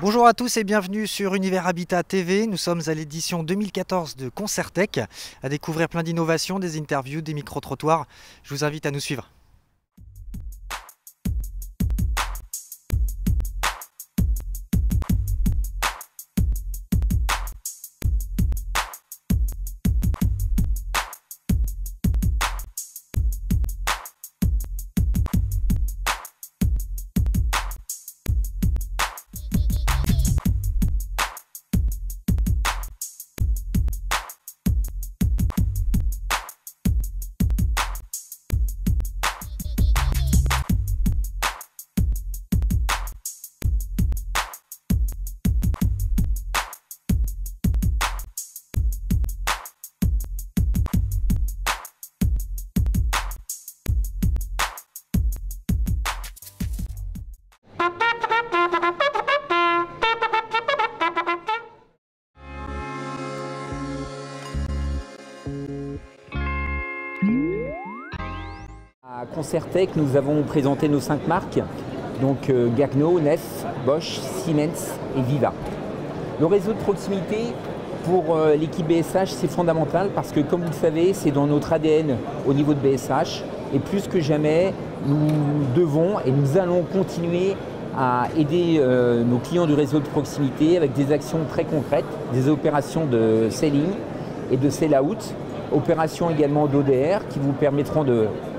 Bonjour à tous et bienvenue sur Univers Habitat TV. Nous sommes à l'édition 2014 de Concertec, à découvrir plein d'innovations, des interviews, des micro-trottoirs. Je vous invite à nous suivre. À Concertec, nous avons présenté nos 5 marques, donc Gagno, Nef, Bosch, Siemens et Viva. Le réseau de proximité pour l'équipe BSH, c'est fondamental parce que, comme vous le savez, c'est dans notre ADN au niveau de BSH. Et plus que jamais, nous devons et nous allons continuer à aider nos clients du réseau de proximité avec des actions très concrètes, des opérations de selling et de sell-out, opérations également d'ODR qui vous permettront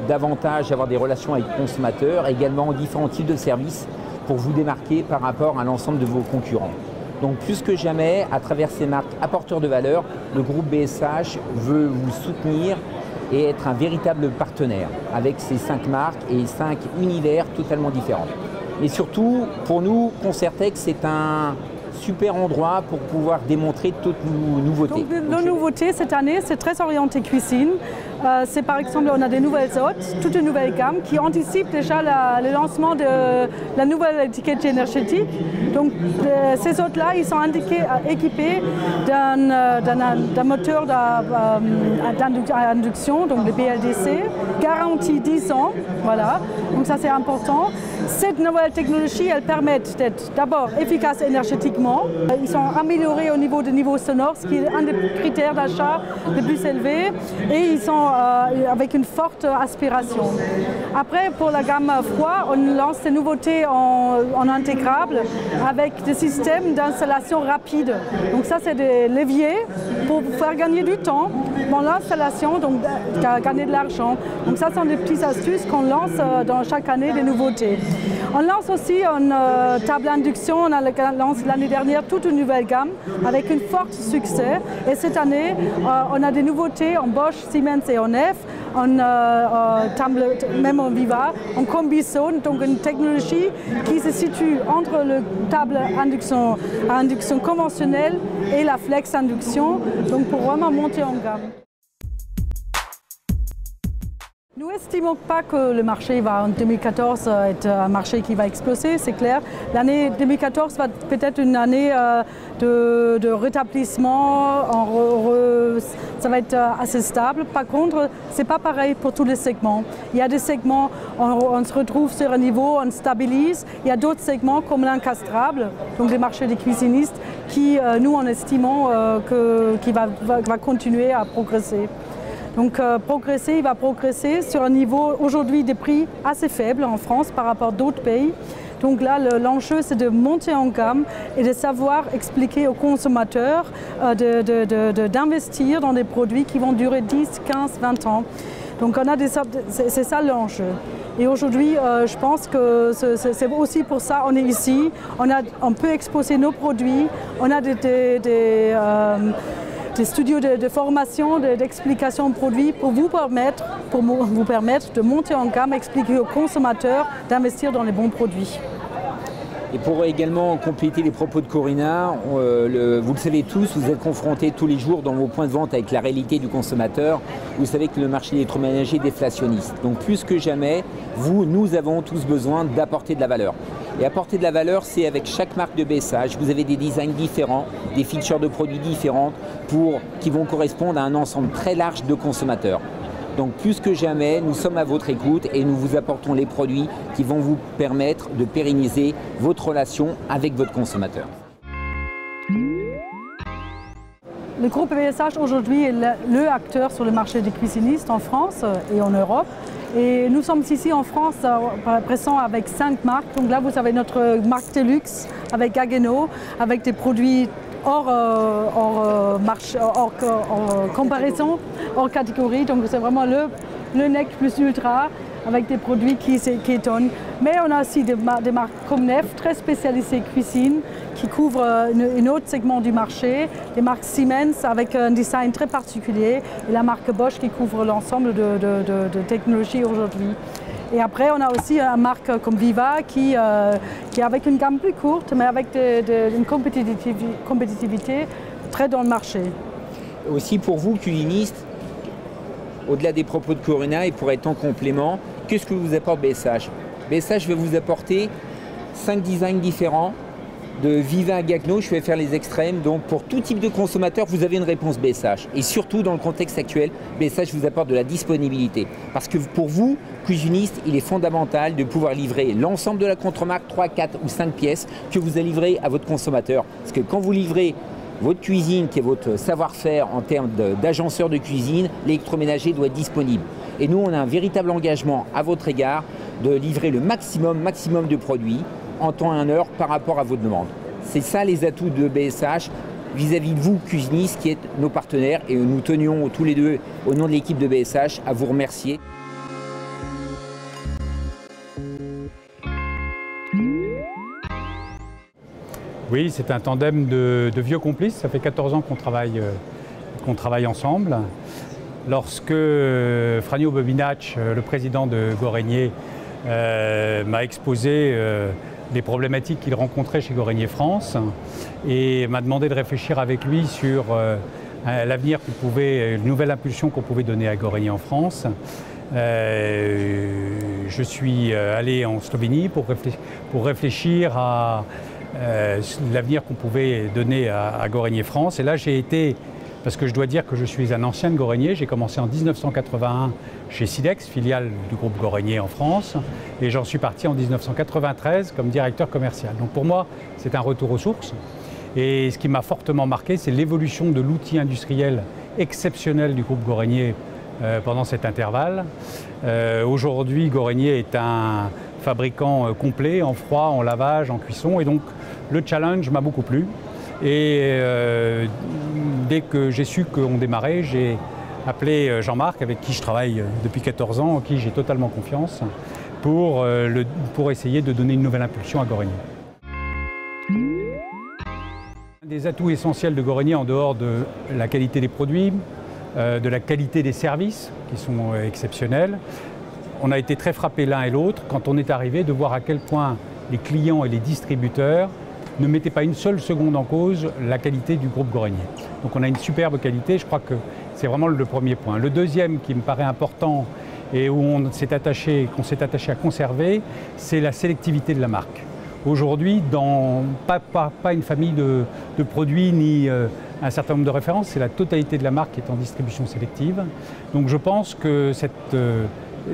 davantage avoir des relations avec les consommateurs, également différents types de services pour vous démarquer par rapport à l'ensemble de vos concurrents. Donc plus que jamais, à travers ces marques apporteurs de valeur, le groupe BSH veut vous soutenir et être un véritable partenaire avec ces 5 marques et 5 univers totalement différents. Et surtout, pour nous, Concertec, c'est un super endroit pour pouvoir démontrer toutes nos nouveautés. Donc, nos nouveautés cette année, c'est très orienté cuisine. C'est par exemple, on a des nouvelles hôtes, toute une nouvelle gamme qui anticipe déjà le lancement de la nouvelle étiquette énergétique. Donc ces hôtes-là, ils sont équipés d'un moteur d'induction, donc le BLDC, garantie 10 ans, voilà. Donc ça c'est important. Cette nouvelle technologie, elle permet d'être d'abord efficace énergétiquement. Ils sont améliorés au niveau sonore, ce qui est un des critères d'achat les plus élevés. Et ils sont avec une forte aspiration. Après, pour la gamme froid, on lance des nouveautés en intégrable avec des systèmes d'installation rapide. Donc ça, c'est des leviers pour faire gagner du temps dans l'installation, donc gagner de l'argent. Donc ça, sont des petites astuces qu'on lance dans chaque année, des nouveautés. On lance aussi une table induction. On a lancé l'année dernière toute une nouvelle gamme avec un fort succès. Et cette année, on a des nouveautés en Bosch, Siemens et en Nef, même en Viva, en Combizone, donc une technologie qui se situe entre le table induction conventionnelle et la flex induction, donc pour vraiment monter en gamme. Nous n'estimons pas que le marché va en 2014 être un marché qui va exploser, c'est clair. L'année 2014 va peut-être une année de rétablissement, ça va être assez stable. Par contre, ce n'est pas pareil pour tous les segments. Il y a des segments, on se retrouve sur un niveau, on stabilise. Il y a d'autres segments comme l'incastrable, donc les marchés des cuisinistes, qui nous en estimons qu'il va continuer à progresser. Donc il va progresser sur un niveau aujourd'hui des prix assez faibles en France par rapport à d'autres pays. Donc là, l'enjeu, c'est de monter en gamme et de savoir expliquer aux consommateurs d'investir dans des produits qui vont durer 10, 15, 20 ans. Donc c'est ça l'enjeu. Et aujourd'hui, je pense que c'est aussi pour ça qu'on est ici. On peut exposer nos produits, on a des studios de formation, d'explication de produits pour vous permettre de monter en gamme, expliquer aux consommateurs d'investir dans les bons produits. Et pour également compléter les propos de Corinna, vous le savez tous, vous êtes confrontés tous les jours dans vos points de vente avec la réalité du consommateur. Vous savez que le marché de l'électroménager est déflationniste. Donc plus que jamais, nous avons tous besoin d'apporter de la valeur. Et apporter de la valeur, c'est avec chaque marque de BSH. Vous avez des designs différents, des features de produits différentes qui vont correspondre à un ensemble très large de consommateurs. Donc plus que jamais, nous sommes à votre écoute et nous vous apportons les produits qui vont vous permettre de pérenniser votre relation avec votre consommateur. Le groupe BSH aujourd'hui est le acteur sur le marché des cuisinistes en France et en Europe. Et nous sommes ici en France présents avec 5 marques. Donc là, vous avez notre marque Deluxe avec Gaggenau, avec des produits hors comparaison, hors catégorie. Donc c'est vraiment le NEC plus ultra avec des produits qui étonnent. Mais on a aussi des marques comme Nef, très spécialisées cuisine, qui couvrent un autre segment du marché. Les marques Siemens avec un design très particulier et la marque Bosch qui couvre l'ensemble de technologies aujourd'hui. Et après, on a aussi une marque comme Viva qui est avec une gamme plus courte, mais avec une compétitivité très dans le marché. Aussi pour vous, cuisinistes, au-delà des propos de Corinna et pour être en complément, qu'est-ce que vous apporte BSH? BSH va vous apporter 5 designs différents, de Viva à Gaggenau, je vais faire les extrêmes. Donc pour tout type de consommateur, vous avez une réponse BSH. Et surtout dans le contexte actuel, BSH vous apporte de la disponibilité. Parce que pour vous, cuisinistes, il est fondamental de pouvoir livrer l'ensemble de la contre-marque, 3, 4 ou 5 pièces que vous allez livrer à votre consommateur. Parce que quand vous livrez votre cuisine, qui est votre savoir-faire en termes d'agenceur de cuisine, l'électroménager doit être disponible. Et nous, on a un véritable engagement à votre égard de livrer le maximum de produits en temps et en heure par rapport à vos demandes. C'est ça les atouts de BSH vis-à-vis de vous, cuisinistes, qui êtes nos partenaires. Et nous tenions tous les deux, au nom de l'équipe de BSH, à vous remercier. Oui, c'est un tandem de vieux complices. Ça fait 14 ans qu'on travaille ensemble. Lorsque Franjo Bobinac, le président de Gorenje, m'a exposé les problématiques qu'il rencontrait chez Gorenje France et m'a demandé de réfléchir avec lui sur l'avenir une nouvelle impulsion qu'on pouvait donner à Gorenje en France. Je suis allé en Slovénie pour réfléchir à l'avenir qu'on pouvait donner à Gorenje France. Et là, j'ai été, parce que je dois dire que je suis un ancien de Gorenje, j'ai commencé en 1981 chez Sidex, filiale du groupe Gorenje en France, et j'en suis parti en 1993 comme directeur commercial. Donc pour moi, c'est un retour aux sources. Et ce qui m'a fortement marqué, c'est l'évolution de l'outil industriel exceptionnel du groupe Gorenje pendant cet intervalle. Aujourd'hui, Gorenje est un fabricant complet en froid, en lavage, en cuisson, et donc le challenge m'a beaucoup plu. Et dès que j'ai su qu'on démarrait, j'ai appelé Jean-Marc, avec qui je travaille depuis 14 ans, en qui j'ai totalement confiance, pour essayer de donner une nouvelle impulsion à Gorenje. Un des atouts essentiels de Gorenje, en dehors de la qualité des produits, de la qualité des services, qui sont exceptionnels, on a été très frappés l'un et l'autre quand on est arrivé de voir à quel point les clients et les distributeurs ne mettaient pas une seule seconde en cause la qualité du groupe Gorenje. Donc on a une superbe qualité, je crois que c'est vraiment le premier point. Le deuxième qui me paraît important et où qu'on s'est attaché à conserver, c'est la sélectivité de la marque. Aujourd'hui, pas une famille de produits ni un certain nombre de références, c'est la totalité de la marque qui est en distribution sélective. Donc je pense que cette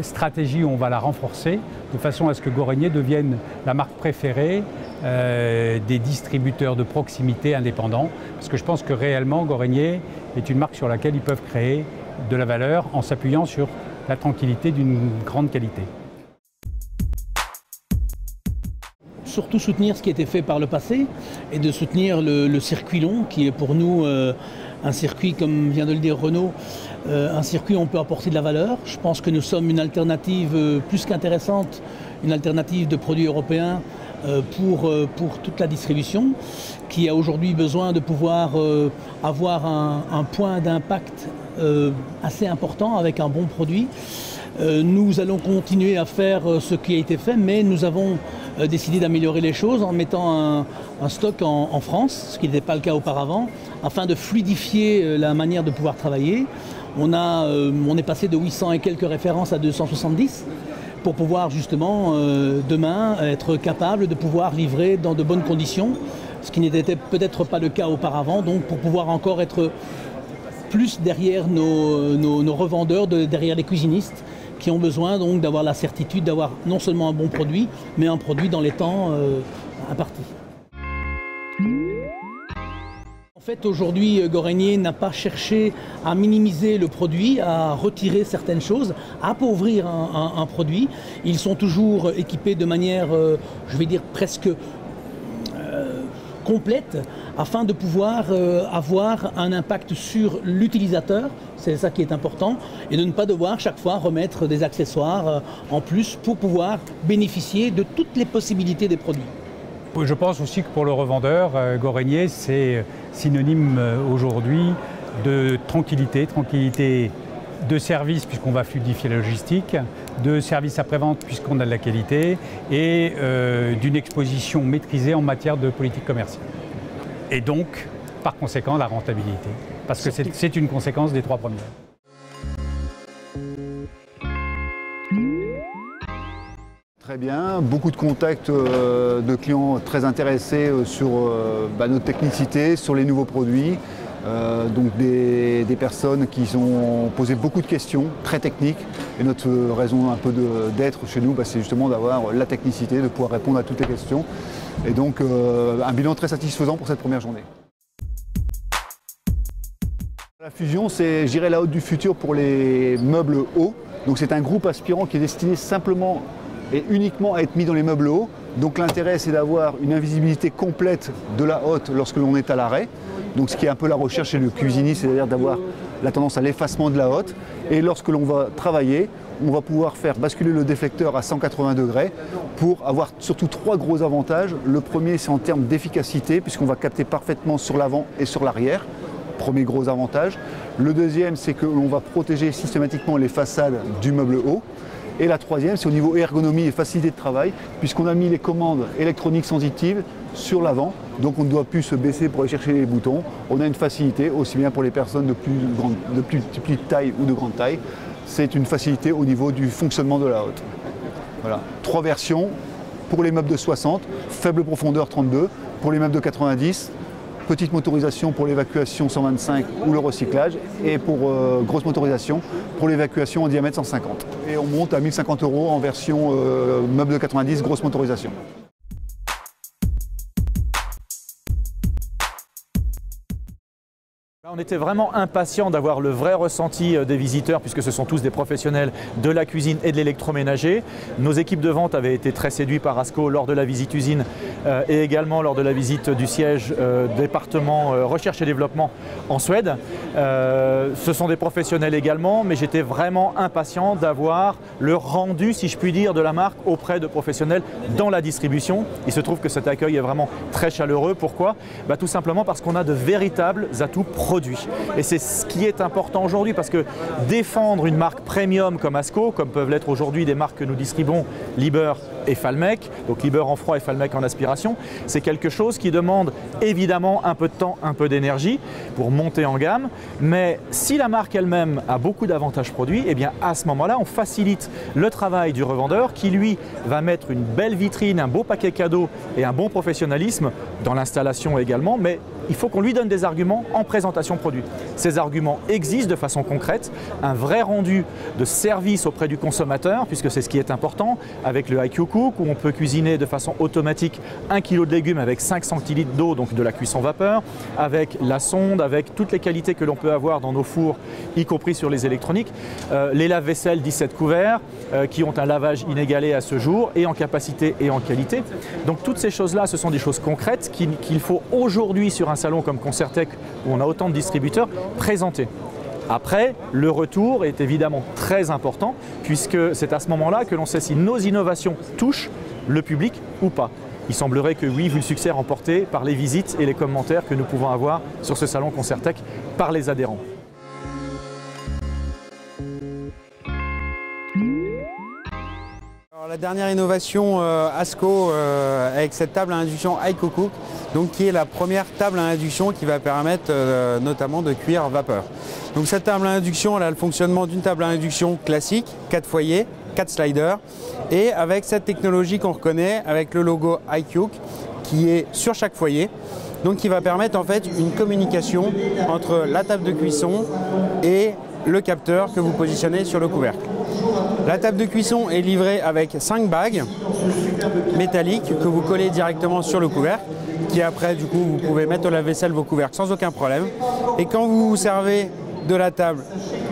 stratégie, on va la renforcer de façon à ce que Gorenje devienne la marque préférée des distributeurs de proximité indépendants. Parce que je pense que réellement, Gorenje est une marque sur laquelle ils peuvent créer de la valeur en s'appuyant sur la tranquillité d'une grande qualité. Surtout soutenir ce qui a été fait par le passé et de soutenir le circuit long qui est pour nous un circuit, comme vient de le dire Renaud, un circuit où on peut apporter de la valeur. Je pense que nous sommes une alternative plus qu'intéressante, une alternative de produits européens pour toute la distribution qui a aujourd'hui besoin de pouvoir avoir un point d'impact assez important avec un bon produit. Nous allons continuer à faire ce qui a été fait, mais nous avons décidé d'améliorer les choses en mettant un stock en France, ce qui n'était pas le cas auparavant, afin de fluidifier la manière de pouvoir travailler. On est passé de 800 et quelques références à 270 pour pouvoir justement demain être capable de pouvoir livrer dans de bonnes conditions, ce qui n'était peut-être pas le cas auparavant, donc pour pouvoir encore être plus derrière nos revendeurs, derrière les cuisinistes, qui ont besoin donc d'avoir la certitude d'avoir non seulement un bon produit, mais un produit dans les temps impartis. En fait, aujourd'hui, Gorenje n'a pas cherché à minimiser le produit, à retirer certaines choses, à appauvrir un produit. Ils sont toujours équipés de manière, je vais dire, presque complète, afin de pouvoir avoir un impact sur l'utilisateur, c'est ça qui est important, et de ne pas devoir chaque fois remettre des accessoires en plus pour pouvoir bénéficier de toutes les possibilités des produits. Je pense aussi que pour le revendeur, Gorenje, c'est synonyme aujourd'hui de tranquillité, de service puisqu'on va fluidifier la logistique, de service après-vente puisqu'on a de la qualité et d'une exposition maîtrisée en matière de politique commerciale. Et donc, par conséquent, la rentabilité. Parce que c'est une conséquence des trois premières. Très bien, beaucoup de contacts de clients très intéressés sur notre technicité, sur les nouveaux produits. Donc des personnes qui ont posé beaucoup de questions très techniques. Et notre raison un peu d'être chez nous, c'est justement d'avoir la technicité, de pouvoir répondre à toutes les questions. Et donc un bilan très satisfaisant pour cette première journée. La fusion, c'est, je dirais, la haute du futur pour les meubles hauts. Donc c'est un groupe aspirant qui est destiné simplement et uniquement à être mis dans les meubles hauts. Donc l'intérêt, c'est d'avoir une invisibilité complète de la hotte lorsque l'on est à l'arrêt. Donc ce qui est un peu la recherche chez le cuisinier, c'est-à-dire d'avoir la tendance à l'effacement de la hotte. Et lorsque l'on va travailler, on va pouvoir faire basculer le déflecteur à 180 degrés pour avoir surtout trois gros avantages. Le premier, c'est en termes d'efficacité, puisqu'on va capter parfaitement sur l'avant et sur l'arrière. Premier gros avantage. Le deuxième, c'est que l'on va protéger systématiquement les façades du meuble haut. Et la troisième, c'est au niveau ergonomie et facilité de travail, puisqu'on a mis les commandes électroniques sensitives sur l'avant, donc on ne doit plus se baisser pour aller chercher les boutons. On a une facilité, aussi bien pour les personnes de plus petite taille ou de grande taille, c'est une facilité au niveau du fonctionnement de la hotte. Voilà. Trois versions, pour les meubles de 60, faible profondeur 32, pour les meubles de 90, petite motorisation pour l'évacuation 125 ou le recyclage, et pour grosse motorisation pour l'évacuation en diamètre 150. Et on monte à 1 050 € en version meuble de 90, grosse motorisation. On était vraiment impatients d'avoir le vrai ressenti des visiteurs, puisque ce sont tous des professionnels de la cuisine et de l'électroménager. Nos équipes de vente avaient été très séduites par ASCO lors de la visite usine et également lors de la visite du siège département recherche et développement en Suède. Ce sont des professionnels également, mais j'étais vraiment impatient d'avoir le rendu, si je puis dire, de la marque auprès de professionnels dans la distribution. Il se trouve que cet accueil est vraiment très chaleureux. Pourquoi ? Tout simplement parce qu'on a de véritables atouts produits. Et c'est ce qui est important aujourd'hui, parce que défendre une marque premium comme ASCO, comme peuvent l'être aujourd'hui des marques que nous distribuons, Liebherr et Falmec, donc Liebherr en froid et Falmec en aspiration, c'est quelque chose qui demande évidemment un peu de temps, un peu d'énergie pour monter en gamme, mais si la marque elle-même a beaucoup d'avantages produits, et bien à ce moment-là, on facilite le travail du revendeur qui lui va mettre une belle vitrine, un beau paquet cadeau et un bon professionnalisme dans l'installation également, mais il faut qu'on lui donne des arguments en présentation produit. Ces arguments existent de façon concrète, un vrai rendu de service auprès du consommateur, puisque c'est ce qui est important, avec le IQ Cook, où on peut cuisiner de façon automatique 1 kg de légumes avec 5 centilitres d'eau, donc de la cuisson vapeur, avec la sonde, avec toutes les qualités que l'on peut avoir dans nos fours, y compris sur les électroniques, les lave-vaisselle 17 couverts, qui ont un lavage inégalé à ce jour, et en capacité et en qualité. Donc toutes ces choses-là, ce sont des choses concrètes qu'il faut aujourd'hui sur un salon comme Concertec, où on a autant de distributeurs, présenter. Après, le retour est évidemment très important, puisque c'est à ce moment-là que l'on sait si nos innovations touchent le public ou pas. Il semblerait que oui, vu le succès remporté par les visites et les commentaires que nous pouvons avoir sur ce salon Concertec par les adhérents. La dernière innovation ASCO avec cette table à induction IQ Cook, donc qui est la première table à induction qui va permettre notamment de cuire vapeur. Donc cette table à induction, elle a le fonctionnement d'une table à induction classique, 4 foyers, 4 sliders, et avec cette technologie qu'on reconnaît avec le logo IQ qui est sur chaque foyer, donc qui va permettre en fait une communication entre la table de cuisson et le capteur que vous positionnez sur le couvercle. La table de cuisson est livrée avec 5 bagues métalliques que vous collez directement sur le couvercle, qui après du coup vous pouvez mettre au lave-vaisselle vos couvercles sans aucun problème. Et quand vous vous servez de la table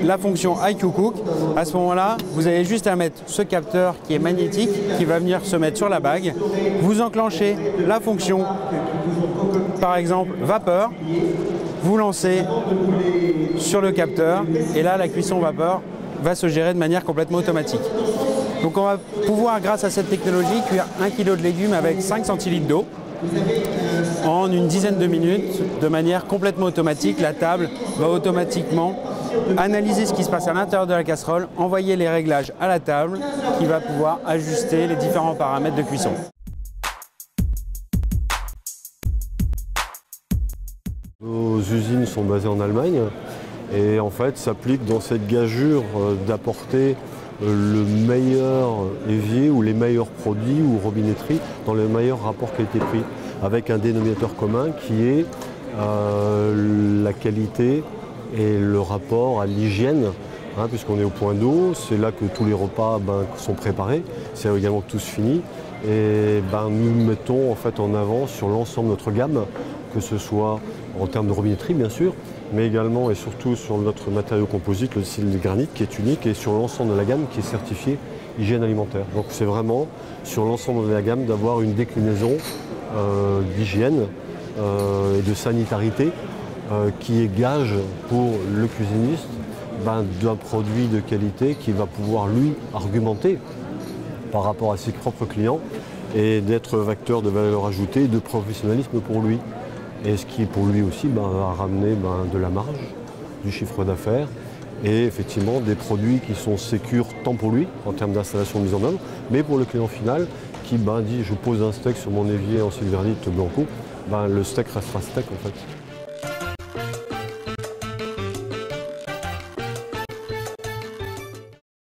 la fonction IQ Cook, à ce moment-là, vous avez juste à mettre ce capteur qui est magnétique, qui va venir se mettre sur la bague. Vous enclenchez la fonction, par exemple vapeur, vous lancez sur le capteur et là la cuisson vapeur va se gérer de manière complètement automatique. Donc on va pouvoir, grâce à cette technologie, cuire 1 kg de légumes avec 5 centilitres d'eau en une dizaine de minutes de manière complètement automatique. La table va automatiquement analyser ce qui se passe à l'intérieur de la casserole, envoyer les réglages à la table qui va pouvoir ajuster les différents paramètres de cuisson. Nos usines sont basées en Allemagne et en fait s'applique dans cette gageure d'apporter le meilleur évier ou les meilleurs produits ou robinetterie dans le meilleur rapport qualité-prix avec un dénominateur commun qui est la qualité et le rapport à l'hygiène, hein, puisqu'on est au point d'eau, c'est là que tous les repas sont préparés, c'est également que tout se finit et nous mettons en fait en avant sur l'ensemble de notre gamme, que ce soit en termes de robinetterie bien sûr, mais également et surtout sur notre matériau composite, le style granit qui est unique et sur l'ensemble de la gamme qui est certifié hygiène alimentaire. Donc c'est vraiment sur l'ensemble de la gamme d'avoir une déclinaison d'hygiène et de sanitarité qui est gage pour le cuisiniste d'un produit de qualité qui va pouvoir lui argumenter par rapport à ses propres clients et d'être vecteur de valeur ajoutée et de professionnalisme pour lui. Et ce qui pour lui aussi va ramener de la marge, du chiffre d'affaires et effectivement des produits qui sont sécures tant pour lui en termes d'installation de mise en œuvre, mais pour le client final qui dit je pose un steak sur mon évier en sylvernite blanco, le steak restera steak en fait.